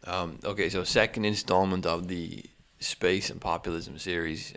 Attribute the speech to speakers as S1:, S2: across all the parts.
S1: Okay, so second installment of the Space and Populism series.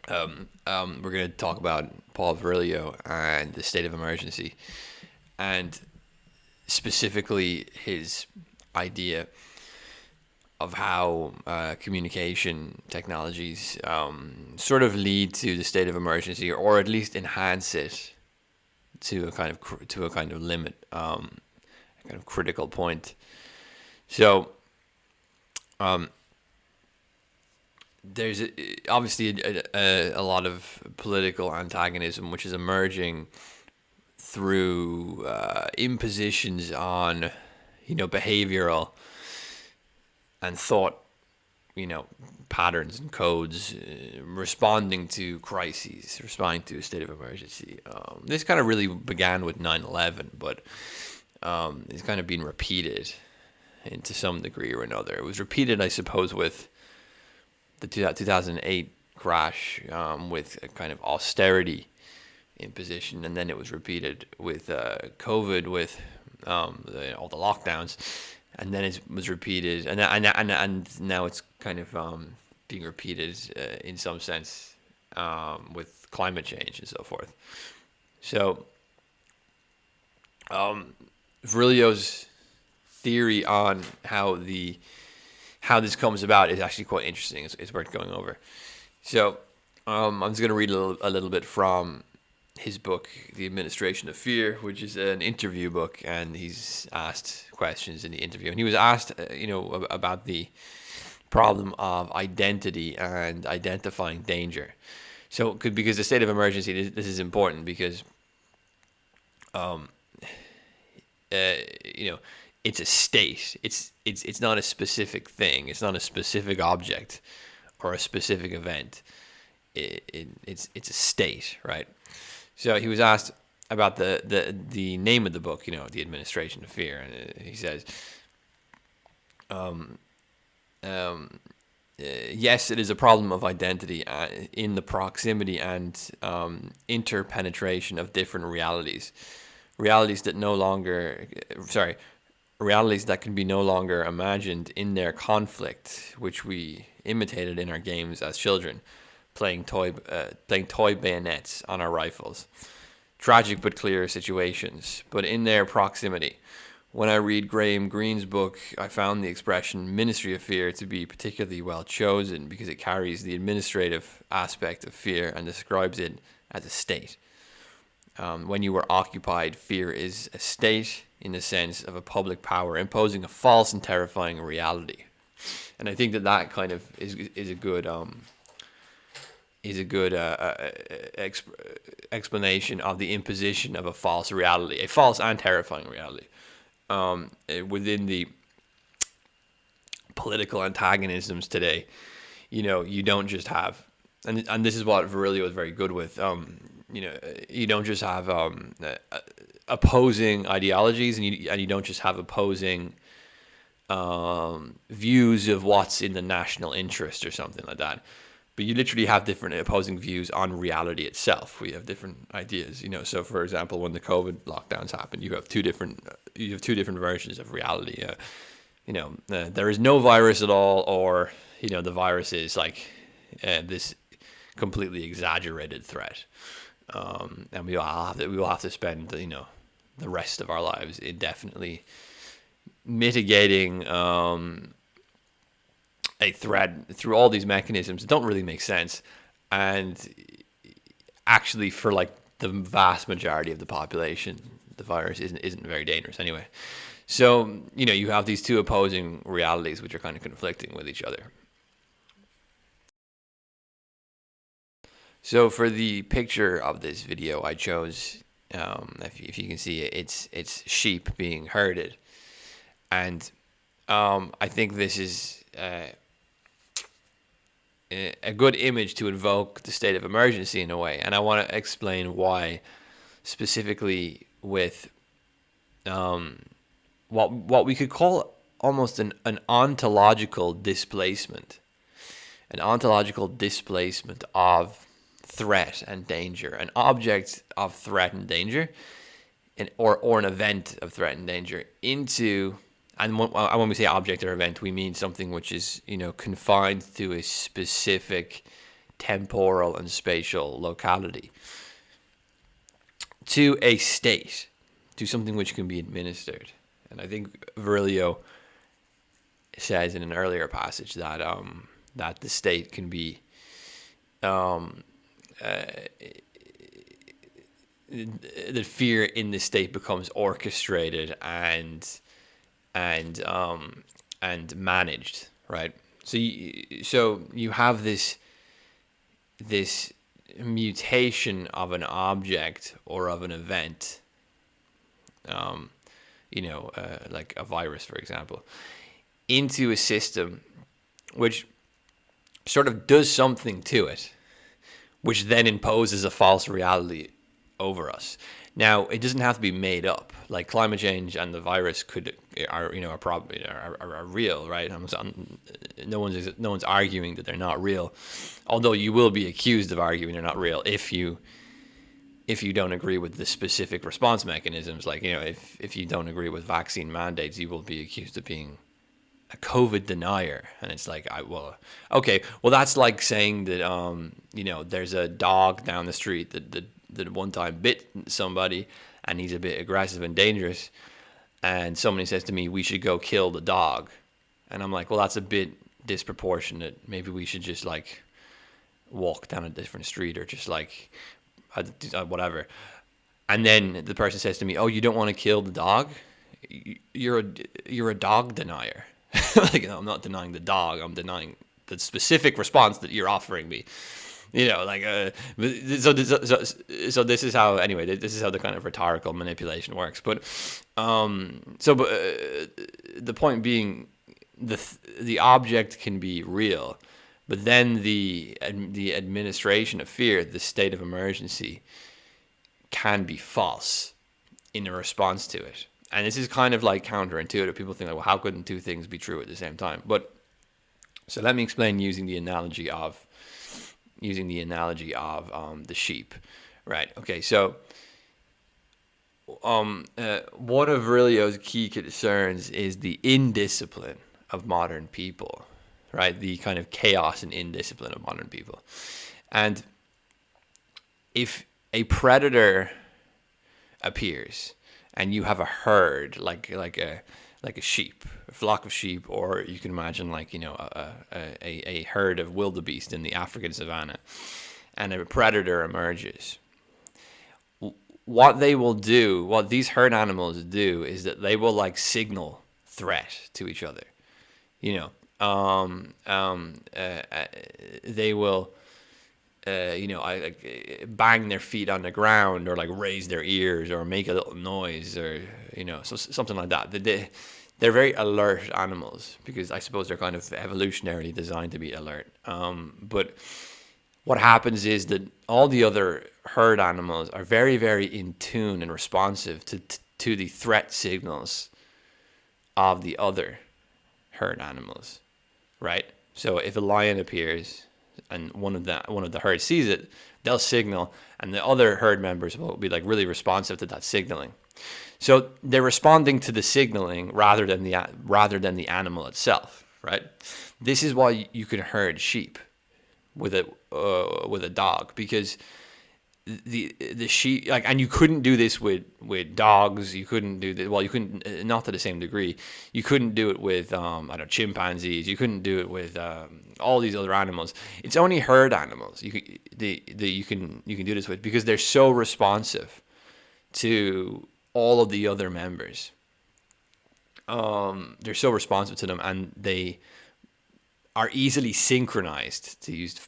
S1: We're going to talk about Paul Virilio and the state of emergency, and specifically his idea of how communication technologies sort of lead to the state of emergency, or at least enhance it to a kind of limit, a kind of critical point. So there's obviously a lot of political antagonism which is emerging through impositions on, behavioral and thought, patterns and codes, responding to crises, responding to a state of emergency. This kind of really began with 9/11, but it's kind of been repeated to some degree or another. It was repeated, I suppose, with the 2008 crash, with a kind of austerity imposition, and then it was repeated with COVID, with all the lockdowns, and then it was repeated, and now it's kind of being repeated in some sense, with climate change and so forth. So, Virilio's theory on how this comes about is actually quite interesting. It's worth going over. So, I'm just going to read a little bit from his book, The Administration of Fear, which is an interview book, and he's asked questions in the interview. And he was asked, about the problem of identity and identifying danger. So, because the state of emergency, this is important because, it's a state. It's not a specific thing. It's not a specific object or a specific event. It's a state, right? So he was asked about the name of the book, The Administration of Fear, and he says, yes, it is a problem of identity in the proximity and interpenetration of different realities, realities that realities that can be no longer imagined in their conflict, which we imitated in our games as children, playing toy bayonets on our rifles. Tragic but clear situations, but in their proximity. When I read Graham Greene's book, I found the expression Ministry of Fear to be particularly well chosen because it carries the administrative aspect of fear and describes it as a state. When you are occupied, fear is a state in the sense of a public power imposing a false and terrifying reality. And I think that kind of is a good explanation of the imposition of a false reality, a false and terrifying reality, within the political antagonisms today. You don't just have, and this is what Virilio was very good with. You don't just have opposing ideologies, and you don't just have opposing views of what's in the national interest or something like that. But you literally have different opposing views on reality itself. We have different ideas, So, for example, when the COVID lockdowns happened, you have two different versions of reality. There is no virus at all, or the virus is like this completely exaggerated threat, and we will have to spend the rest of our lives indefinitely mitigating a threat through all these mechanisms that don't really make sense, and actually for like the vast majority of the population, the virus isn't very dangerous anyway. So you have these two opposing realities which are kind of conflicting with each other. So for the picture of this video, I chose, if you can see it, it's sheep being herded, and I think this is a good image to invoke the state of emergency in a way, and I want to explain why, specifically with what we could call almost an ontological displacement, of threat and danger. An object of threat and danger or an event of threat and danger into, and when we say object or event, we mean something which is, confined to a specific temporal and spatial locality, to a state, to something which can be administered. And I think Virilio says in an earlier passage that that the state can be the fear in the state becomes orchestrated and managed, right? So you have this mutation of an object or of an event, like a virus, for example, into a system which sort of does something to it, which then imposes a false reality over us. Now, it doesn't have to be made up. Like climate change and the virus are real, right? No one's arguing that they're not real, although you will be accused of arguing they're not real if you don't agree with the specific response mechanisms. Like, if you don't agree with vaccine mandates, you will be accused of being a COVID denier. And it's like, okay, well, that's like saying that there's a dog down the street that one time bit somebody and he's a bit aggressive and dangerous, and somebody says to me, we should go kill the dog, and I'm like, well, that's a bit disproportionate. Maybe we should just like walk down a different street, or just like whatever. And then the person says to me, oh, you don't want to kill the dog? You're a dog denier. Like, no, I'm not denying the dog, I'm denying the specific response that you're offering me. So this is how, anyway, this is how the kind of rhetorical manipulation works. But the point being, the object can be real, but then the administration of fear, the state of emergency, can be false in a response to it. And this is kind of like counterintuitive. People think, like, well, how couldn't two things be true at the same time? But so let me explain using the analogy of the sheep, right? Okay, so one of Virilio's key concerns is the indiscipline of modern people, right? The kind of chaos and indiscipline of modern people. And if a predator appears and you have a herd, like a sheep, a flock of sheep, or you can imagine a herd of wildebeest in the African savannah, and a predator emerges, what these herd animals do is that they will like signal threat to each other. They will bang their feet on the ground, or like raise their ears, or make a little noise, or so something like that. They're very alert animals, because I suppose they're kind of evolutionarily designed to be alert. But what happens is that all the other herd animals are very, very in tune and responsive to the threat signals of the other herd animals, right? So if a lion appears and one of the herd sees it, they'll signal, and the other herd members will be like really responsive to that signaling. So they're responding to the signaling rather than the animal itself, right? This is why you can herd sheep with a dog, because the sheep, like, and you couldn't do this with dogs. You couldn't do this. Well, you couldn't, not to the same degree. You couldn't do it with chimpanzees. You couldn't do it with all these other animals. It's only herd animals you can do this with, because they're so responsive to all of the other members. They're so responsive to them, and they are easily synchronized, to use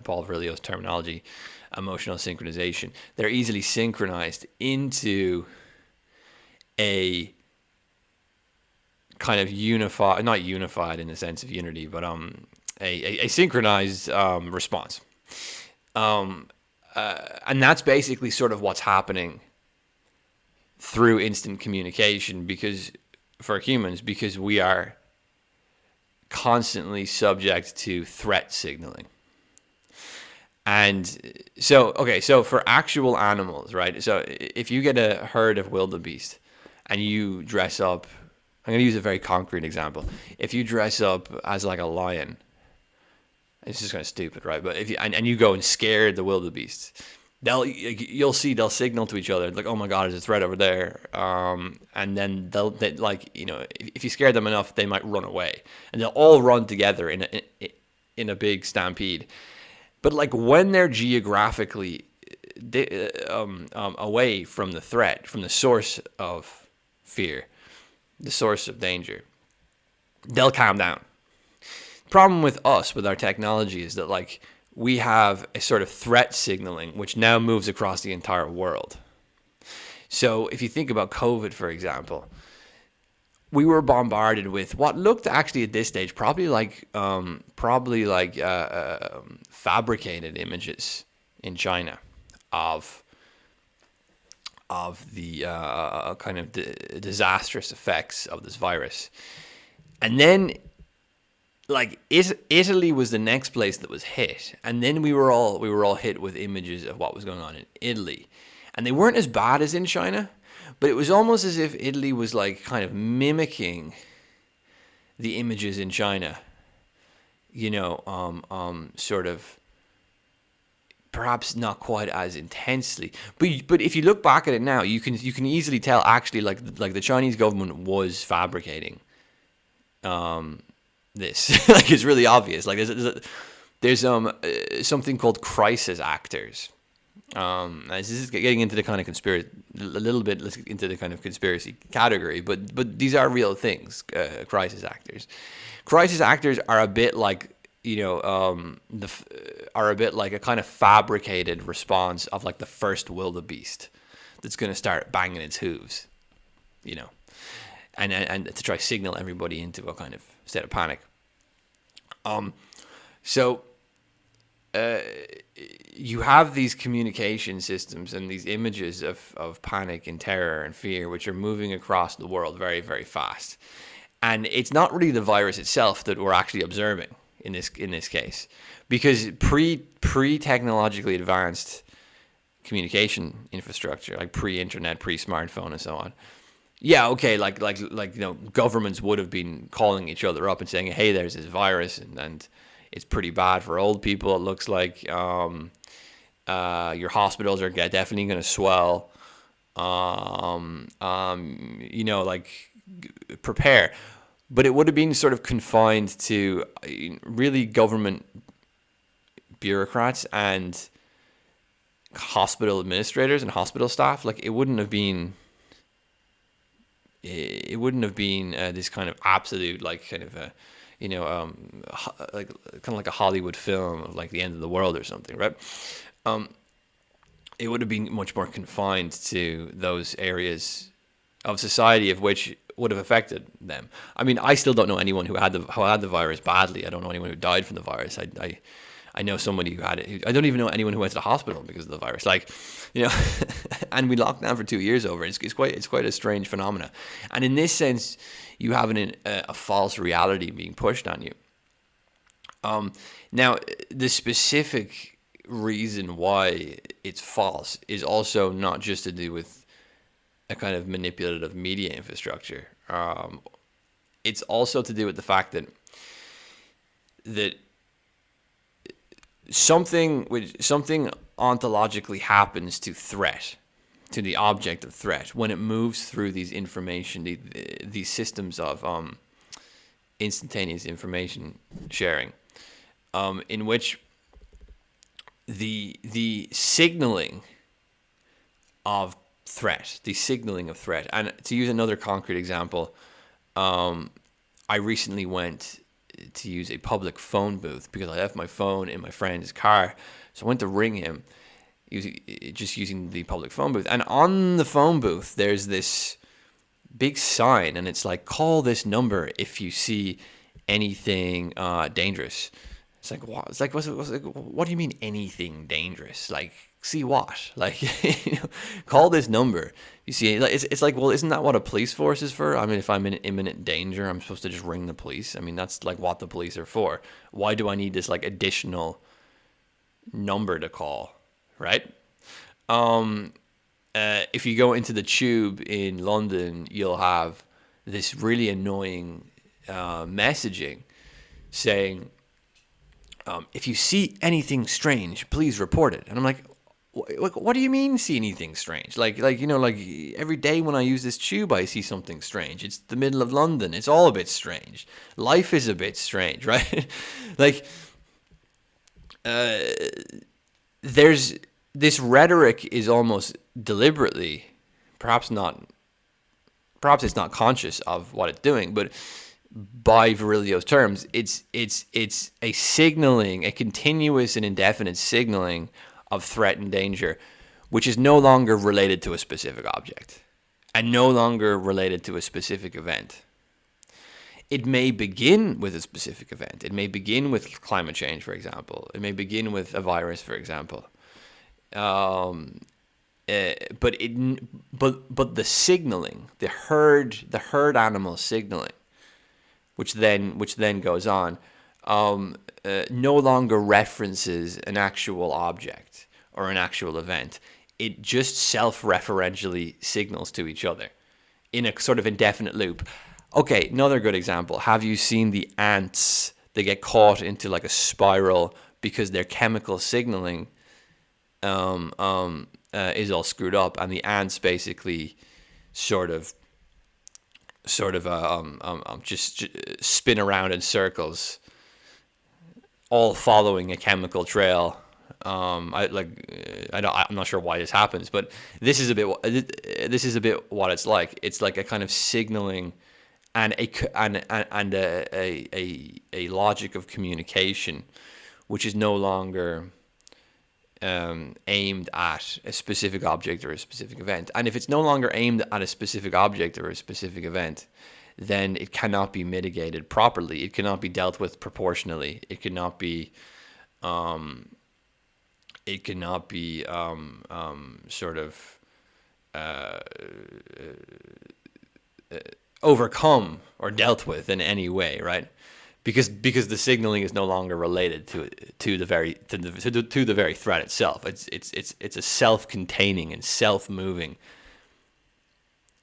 S1: Paul Virilio's terminology, emotional synchronization. They're easily synchronized into a kind of not unified in the sense of unity, but a synchronized response. And that's basically sort of what's happening through instant communication, because for humans, because we are constantly subject to threat signaling. So for actual animals, right? So if you get a herd of wildebeest and you dress up, I'm going to use a very concrete example. If you dress up as like a lion, it's just kind of stupid, right? But if you and you go and scare the wildebeest, you'll see they'll signal to each other like, oh my god, there's a threat over there, and then they, like, you know, if you scare them enough, they might run away, and they'll all run together in a big stampede. But like when they're geographically away from the threat, from the source of fear, the source of danger, they'll calm down. Problem with us, with our technology, is that like we have a sort of threat signaling which now moves across the entire world. So if you think about COVID, for example, we were bombarded with what looked actually at this stage probably like fabricated images in China of the kind of disastrous effects of this virus, and then like Italy was the next place that was hit, and then we were all hit with images of what was going on in Italy, and they weren't as bad as in China, but it was almost as if Italy was like kind of mimicking the images in China, you know, sort of perhaps not quite as intensely, but if you look back at it now, you can easily tell actually like the Chinese government was fabricating this. Like it's really obvious. Like there's something called crisis actors. This is getting into the kind of conspiracy, a little bit into the kind of conspiracy category, but these are real things. Crisis actors. Crisis actors are a bit like, you know, are a bit like a kind of fabricated response of like the first wildebeest that's going to start banging its hooves, you know, and to try to signal everybody into a kind of state of panic. So you have these communication systems and these images of panic and terror and fear, which are moving across the world very, very fast. And it's not really the virus itself that we're actually observing in this case, because pre-technologically advanced communication infrastructure, like pre-internet, pre-smartphone, and so on. Yeah, okay, like you know, governments would have been calling each other up and saying, hey, there's this virus, and it's pretty bad for old people. It looks like your hospitals are definitely going to swell. You know, like prepare. But it would have been sort of confined to really government bureaucrats and hospital administrators and hospital staff. Like it wouldn't have been this kind of absolute, like, kind of a, you know, like kind of like a Hollywood film of like the end of the world or something, right? It would have been much more confined to those areas of society of which would have affected them. I mean, I still don't know anyone who had the virus badly. I don't know anyone who died from the virus. I know somebody who had it. I don't even know anyone who went to the hospital because of the virus. Like, you know, and we locked down for 2 years over it. It's quite a strange phenomena. And in this sense, you have a false reality being pushed on you. Now, the specific reason why it's false is also not just to do with a kind of manipulative media infrastructure. It's also to do with the fact that something ontologically happens to threat, to the object of threat, when it moves through these these systems of instantaneous information sharing, in which the signaling of threat, and to use another concrete example, I recently went to use a public phone booth because I left my phone in my friend's car, so I went to ring him using the public phone booth, and on the phone booth there's this big sign, and it's like, call this number if you see anything dangerous. It's like, what? It's like, what do you mean anything dangerous? Like, see what? Like, you know, call this number. You see, it's like, well, isn't that what a police force is for? I mean, if I'm in imminent danger, I'm supposed to just ring the police. I mean, that's like what the police are for. Why do I need this like additional number to call, right? If you go into the tube in London, you'll have this really annoying messaging saying, if you see anything strange, please report it. And I'm like, what do you mean see anything strange? Like every day when I use this tube, I see something strange. It's the middle of London. It's all a bit strange. Life is a bit strange, right? Like, there's this rhetoric is almost deliberately, perhaps it's not conscious of what it's doing, but by Virilio's terms, it's a signaling, a continuous and indefinite signaling of threat and danger, which is no longer related to a specific object and no longer related to a specific event. It may begin with a specific event. It may begin with climate change, for example. It may begin with a virus, for example. But the signaling, the herd animal signaling, which then goes on, no longer references an actual object or an actual event. It just self-referentially signals to each other in a sort of indefinite loop. Okay, another good example. Have you seen the ants? They get caught into like a spiral because their chemical signaling is all screwed up, and the ants basically sort of just spin around in circles, all following a chemical trail. I'm not sure why this happens, but this is a bit what it's like. It's like a kind of signaling and a logic of communication, which is no longer aimed at a specific object or a specific event. And if it's no longer aimed at a specific object or a specific event, then it cannot be mitigated properly. It cannot be dealt with proportionally. It cannot be overcome or dealt with in any way, right? Because the signaling is no longer related to the very threat itself. It's a self-containing and self-moving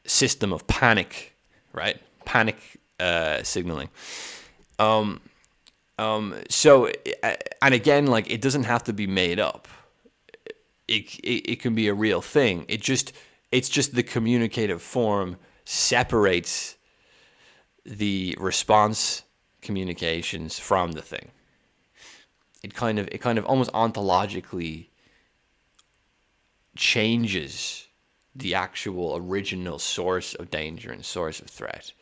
S1: system of panic, right? Panic signaling. So and again, like, it doesn't have to be made up. It can be a real thing. It's just the communicative form separates the response communications from the thing. It kind of almost ontologically changes the actual original source of danger and source of threat,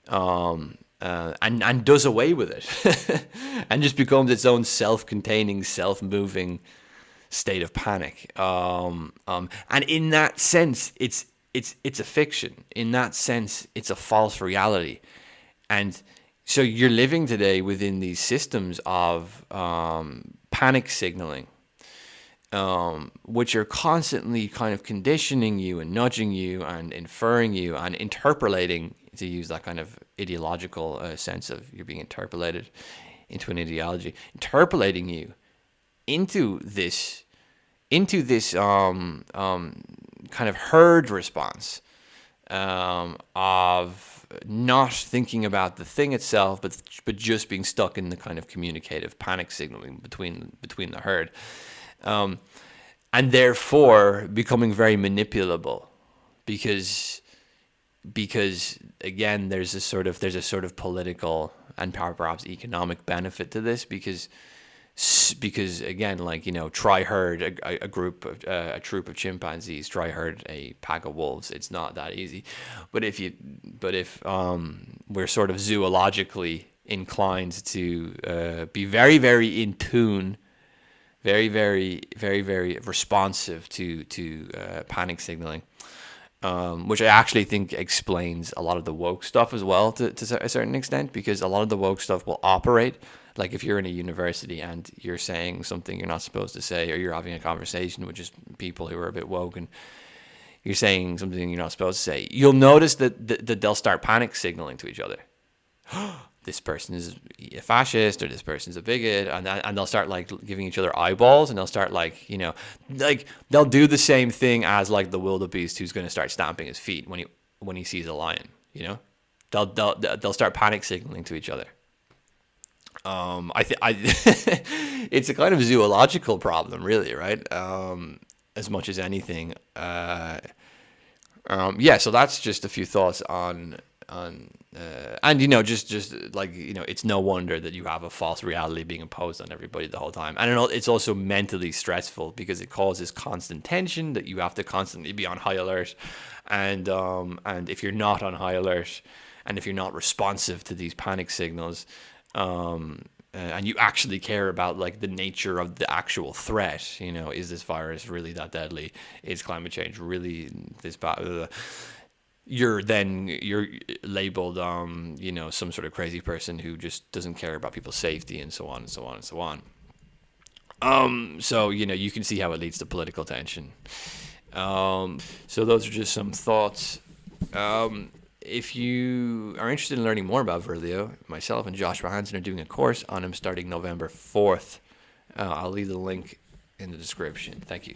S1: and does away with it, and just becomes its own self-containing, self-moving state of panic. And in that sense, it's a fiction. In that sense, it's a false reality, and so you're living today within these systems of panic signaling, which are constantly kind of conditioning you and nudging you and inferring you and interpolating, to use that kind of ideological sense of you're being interpolated into an ideology, interpolating you into this kind of herd response of not thinking about the thing itself, but just being stuck in the kind of communicative panic signaling between the herd, and therefore becoming very manipulable, because again there's a sort of political and perhaps economic benefit to this, because again, like, try herd a troop of chimpanzees, try herd a pack of wolves. It's not that easy. But if we're sort of zoologically inclined to be very, very in tune, very, very, very, very responsive to panic signaling, which I actually think explains a lot of the woke stuff as well to a certain extent, because a lot of the woke stuff will operate. Like, if you're in a university and you're saying something you're not supposed to say, or you're having a conversation with just people who are a bit woke and you're saying something you're not supposed to say, you'll notice that they'll start panic signaling to each other. this person is a fascist or this person's a bigot, and they'll start like giving each other eyeballs, and they'll start like, you know, like they'll do the same thing as like the wildebeest who's going to start stamping his feet when he sees a lion. You know, they'll start panic signaling to each other. It's a kind of zoological problem, really, right? As much as anything. Yeah, so that's just a few thoughts on and you know, just like, you know, it's no wonder that you have a false reality being imposed on everybody the whole time. And it's also mentally stressful because it causes constant tension that you have to constantly be on high alert, and if you're not on high alert, and if you're not responsive to these panic signals, and you actually care about like the nature of the actual threat, you know, is this virus really that deadly? Is climate change really this bad? You're labeled, you know, some sort of crazy person who just doesn't care about people's safety, and so on and so on and so on. So, you know, you can see how it leads to political tension. So those are just some thoughts. If you are interested in learning more about Verlio, myself and Joshua Hansen are doing a course on him starting November 4th. I'll leave the link in the description. Thank you.